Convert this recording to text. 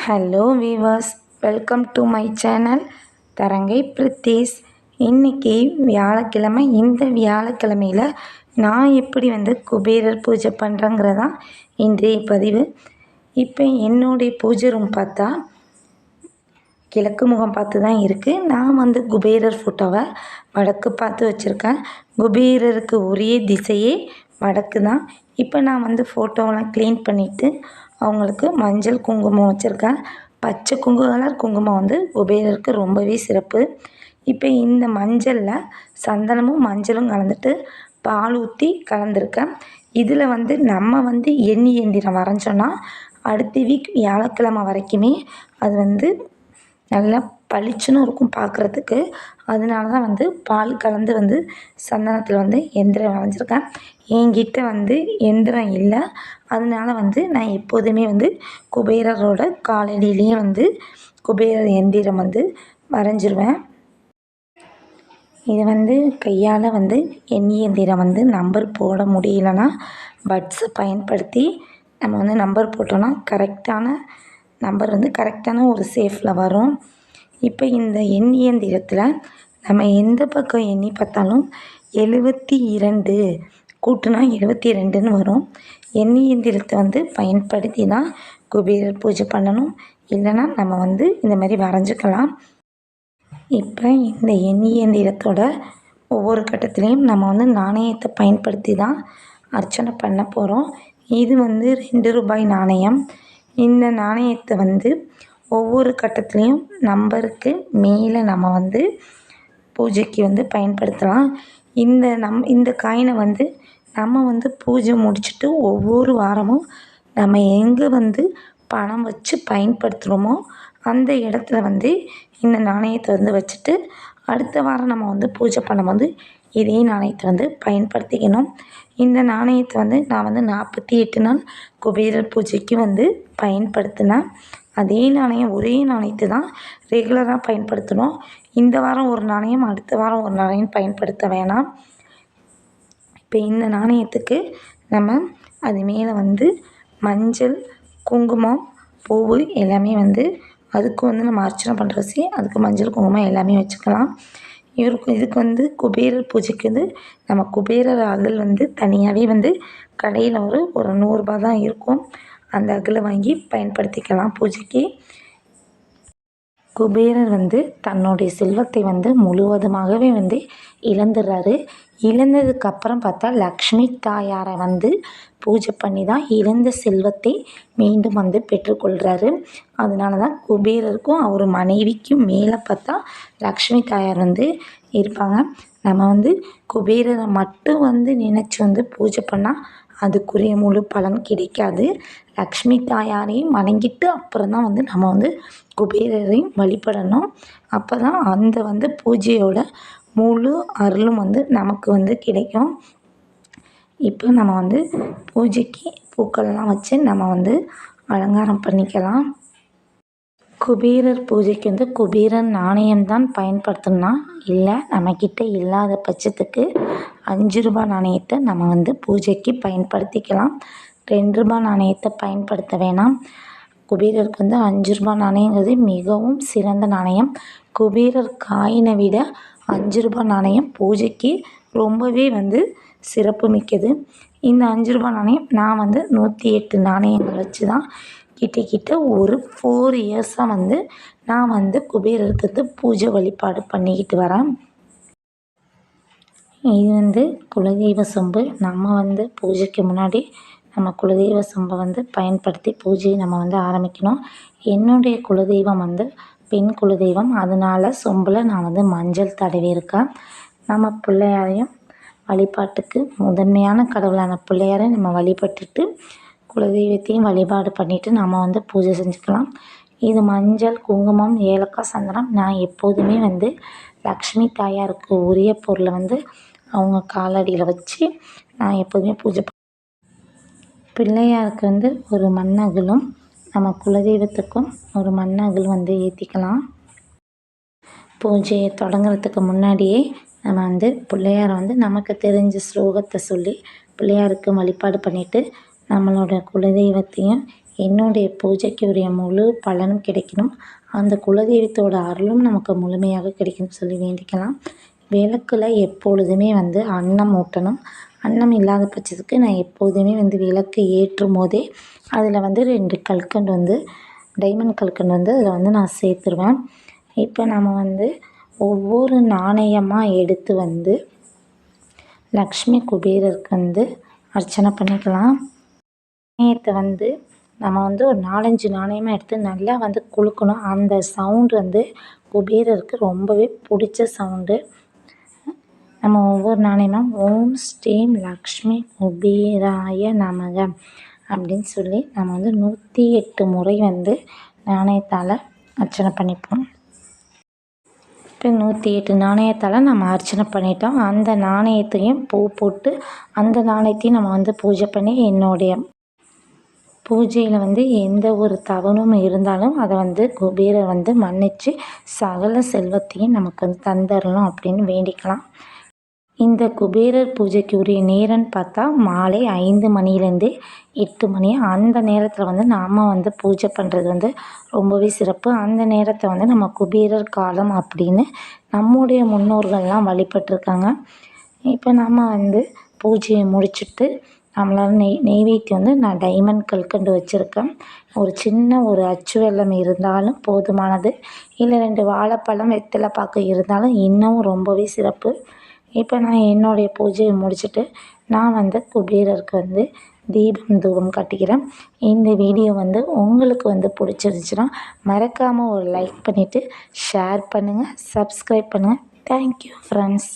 Hello viewers, welcome to my channel தரங்கை பிரித்தீஸ். இன்றைக்கி வியாழக்கிழமை. இந்த வியாழக்கிழமையில் நான் எப்படி குபேரர் பூஜை பண்ணுறேங்கிறதான் இன்றைய பதிவு. இப்போ என்னுடைய பூஜை ரூம் பார்த்தா கிழக்கு முகம் பார்த்து தான் இருக்குது. நான் குபேரர் ஃபோட்டோவை வடக்கு பார்த்து வச்சுருக்கேன். குபேரருக்கு உரிய திசையே வடக்கு தான். இப்போ நான் ஃபோட்டோவெலாம் க்ளீன் பண்ணிவிட்டு அவங்களுக்கு மஞ்சள் குங்குமம் வச்சுருக்கேன். பச்சை கலர் குங்குமம் குபேரருக்கு ரொம்பவே சிறப்பு. இப்போ இந்த மஞ்சளில் சந்தனமும் மஞ்சளும் கலந்துட்டு பால் ஊற்றி கலந்துருக்கேன். இதில் நம்ம எண்ணி எந்திரம் வரைஞ்சோன்னா அடுத்த வீக் வியாழக்கிழமை வரைக்குமே அது நல்லா பளிச்சுன்னு இருக்கும் பார்க்குறதுக்கு. அதனால தான் பால் கலந்து சந்தனத்தில் எந்திரம் வரைஞ்சிருக்கேன். என்கிட்ட எந்திரம் இல்லை. அதனால நான் எப்போதுமே குபேரரோட காலடியிலேயே குபேரர் எந்திரம் வரைஞ்சிருவேன். இது கையால் எண்ணி எந்திரம் நம்பர் போட முடியலன்னா பட்ஸை பயன்படுத்தி நம்ம நம்பர் போட்டோன்னா கரெக்டான நம்பர் கரெக்டான ஒரு சேஃபில் வரும். இப்போ இந்த எண்ணி எந்திரத்தில் நம்ம எந்த பக்கம் எண்ணி பார்த்தாலும் 72 கூட்டுனா 72ன்னு வரும். எண்ணி எந்திரத்தை பயன்படுத்தி தான் குபேரர் பூஜை பண்ணணும். இல்லைன்னா நம்ம இந்த மாதிரி வரைஞ்சிக்கலாம். இப்போ இந்த எண்ணி எந்திரத்தோட ஒவ்வொரு கட்டத்துலேயும் நம்ம நாணயத்தை பயன்படுத்தி தான் அர்ச்சனை பண்ண போகிறோம். இது 2 ரூபாய் நாணயம். இந்த நாணயத்தை ஒவ்வொரு கட்டத்துலேயும் நம்பருக்கு மேலே நம்ம பூஜைக்கு பயன்படுத்தலாம். இந்த காயினை நம்ம பூஜை முடிச்சுட்டு ஒவ்வொரு வாரமும் நம்ம எங்கே பணம் வச்சு பயன்படுத்துகிறோமோ அந்த இடத்துல இந்த நாணயத்தை வச்சுட்டு அடுத்த வாரம் நம்ம பூஜை பண்ணும்போது இதே நாணயத்தை பயன்படுத்திக்கணும். இந்த நாணயத்தை நான் 48 நாள் குபேரர் பூஜைக்கு பயன்படுத்தினேன். அதே நாணயம் ஒரே நாணயத்தை தான் ரெகுலராக பயன்படுத்தணும். இந்த வாரம் ஒரு நாணயம், அடுத்த வாரம் ஒரு நாணயம் பயன்படுத்த வேணாம். இப்போ இந்த நாணயத்துக்கு நம்ம அது மேலே மஞ்சள் குங்குமம் பூவு எல்லாமே அதுக்கு நம்ம அர்ச்சனை பண்ணுறசி அதுக்கு மஞ்சள் குங்குமம் எல்லாமே வச்சுக்கலாம். இதுக்கு குபேரர் பூஜைக்கு நம்ம குபேரர் அகல் தனியாகவே கடையில் ஒரு 100 ரூபா தான் இருக்கும். அந்த அகலை வாங்கி பயன்படுத்திக்கலாம் பூஜைக்கு. குபேரர் தன்னுடைய செல்வத்தை முழுவதுமாகவே இழந்துடுறாரு. இழந்ததுக்கப்புறம் பார்த்தா லக்ஷ்மி தாயாரை பூஜை பண்ணி தான் இழந்த செல்வத்தை மீண்டும் பெற்றுக்கொள்கிறாரு. அதனால தான் குபேரருக்கும் அவர் மனைவிக்கும் மேலே பார்த்தா லக்ஷ்மி தாயார் இருப்பாங்க. நம்ம குபேரரை மட்டும் நினச்சி பூஜை பண்ணால் அதுக்குரிய முழு பலன் கிடைக்காது. லக்ஷ்மி தாயாரையும் வணங்கிட்டு அப்புறம் தான் நம்ம குபேரரையும் வழிபடணும். அப்போ தான் அந்த பூஜையோட முழு அருளும் நமக்கு கிடைக்கும். இப்போ நம்ம பூஜைக்கு பூக்கள்லாம் வச்சு நம்ம அலங்காரம் பண்ணிக்கலாம். குபேரர் பூஜைக்கு குபேரன் நாணயம்தான் பயன்படுத்தணும்னா இல்லை, நம்மக்கிட்ட இல்லாத பட்சத்துக்கு 5 ரூபாய் நாணயத்தை நம்ம பூஜைக்கு பயன்படுத்திக்கலாம். 2 ரூபாய் நாணயத்தை பயன்படுத்த வேணாம். குபேரருக்கு 5 ரூபாய் நாணயங்கிறது மிகவும் சிறந்த நாணயம். குபேரர் காயினை விட 5 ரூபாய் நாணயம் பூஜைக்கு ரொம்பவே சிறப்பு மிக்கது. இந்த 5 ரூபாய் நாணயம் நான் 108 நாணயங்கள் வச்சு தான் கிட்ட ஒரு 4 இயர்ஸாக நான் குபேரருக்கு பூஜை வழிபாடு பண்ணிக்கிட்டு வரேன். இது குலதெய்வ சொம்பு. நம்ம பூஜைக்கு முன்னாடி நம்ம குலதெய்வ சொம்பை பயன்படுத்தி பூஜையை நம்ம ஆரம்பிக்கணும். என்னுடைய குலதெய்வம் பெண் குலதெய்வம். அதனால் சொம்பில் நான் மஞ்சள் தடவி இருக்கேன். நம்ம பிள்ளையாரையும் வழிபாட்டுக்கு முதன்மையான கடவுளான பிள்ளையாரை நம்ம வழிபட்டுட்டு குலதெய்வத்தையும் வழிபாடு பண்ணிவிட்டு நம்ம பூஜை செஞ்சுக்கலாம். இது மஞ்சள் குங்குமம் ஏலக்காய் சந்தனம். நான் எப்போதுமே லக்ஷ்மி தாயாருக்கு உரிய பொருளை அவங்க காலடியில் வச்சு நான் எப்போதுமே பூஜை பிள்ளையாருக்கு ஒரு மண்ணகலும் நம்ம குலதெய்வத்துக்கும் ஒரு மண்ணகல் ஏற்றிக்கலாம். பூஜையை தொடங்குறதுக்கு முன்னாடியே நம்ம பிள்ளையாரை நமக்கு தெரிஞ்ச ஸ்லோகத்தை சொல்லி பிள்ளையாருக்கு வழிபாடு பண்ணிவிட்டு நம்மளோட குலதெய்வத்தையும் என்னுடைய பூஜைக்கு உரிய முழு பலனும் கிடைக்கணும், அந்த குலதெய்வத்தோட அருளும் நமக்கு முழுமையாக கிடைக்கும்னு சொல்லி வேண்டிக்கலாம். விளக்கில் எப்பொழுதுமே வந்து அன்னம் ஊட்டணும். அன்னம் இல்லாத பட்சத்துக்கு நான் எப்போதுமே வந்து விளக்கு ஏற்றும் போதே அதில் வந்து 2 கல்கண்டு வந்து டைமண்ட் கல்கண்டு வந்து அதில் வந்து நான் சேர்த்துருவேன். இப்போ நம்ம வந்து ஒவ்வொரு நாணயமாக எடுத்து வந்து லக்ஷ்மி குபேரருக்கு வந்து அர்ச்சனை பண்ணிக்கலாம். நாணயத்தை வந்து நம்ம வந்து ஒரு 4-5 நாணயமாக எடுத்து நல்லா வந்து குலுக்கணும். அந்த சவுண்டு வந்து குபேரருக்கு ரொம்பவே பிடிச்ச சவுண்டு. நம்ம ஒவ்வொரு நாணயமாக ஓம் ஸ்ரீம் லக்ஷ்மி குபேராய நமக அப்படின்னு சொல்லி நம்ம வந்து 108 முறை வந்து நாணயத்தால் அர்ச்சனை பண்ணிப்போம். இப்போ 108 நாணயத்தால் நம்ம அர்ச்சனை பண்ணிட்டோம். அந்த நாணயத்தையும் பூ போட்டு அந்த நாணயத்தையும் நம்ம வந்து பூஜை பண்ணி என்னுடைய பூஜையில் வந்து எந்த ஒரு தவறும் இருந்தாலும் அதை வந்து குபேரர் வந்து மன்னித்து சகல செல்வத்தையும் நமக்கு வந்து தந்தரணும் அப்படின்னு வேண்டிக்கலாம். இந்த குபேரர் பூஜைக்கு உரிய நேரம்னு பார்த்தா மாலை 5 மணிலேருந்து 8 மணி. அந்த நேரத்தில் வந்து நாம் வந்து பூஜை பண்ணுறது வந்து ரொம்பவே சிறப்பு. அந்த நேரத்தை வந்து நம்ம குபேரர் காலம் அப்படின்னு நம்முடைய முன்னோர்கள்லாம் வழிபட்டிருக்காங்க. இப்போ நம்ம வந்து பூஜையை முடிச்சுட்டு நம்மளால் நெய்வேத்தியம் வந்து நான் டைமண்ட் கல்கண்டு வச்சுருக்கேன். ஒரு சின்ன ஒரு அச்சு வெல்லம் இருந்தாலும் போதுமானது. இல்லை 2 வாழைப்பழம் வெத்தலை பாக்கு இருந்தாலும் இன்னும் ரொம்பவே சிறப்பு. இப்போ நான் என்னுடைய பூஜையை முடிச்சுட்டு நான் வந்து குபேரருக்கு வந்து தீபம் தூபம் கட்டிக்கிறேன். இந்த வீடியோ வந்து உங்களுக்கு வந்து பிடிச்சிருந்துச்சுன்னா மறக்காமல் ஒரு லைக் பண்ணிவிட்டு ஷேர் பண்ணுங்கள், சப்ஸ்கிரைப் பண்ணுங்கள். Thank you friends.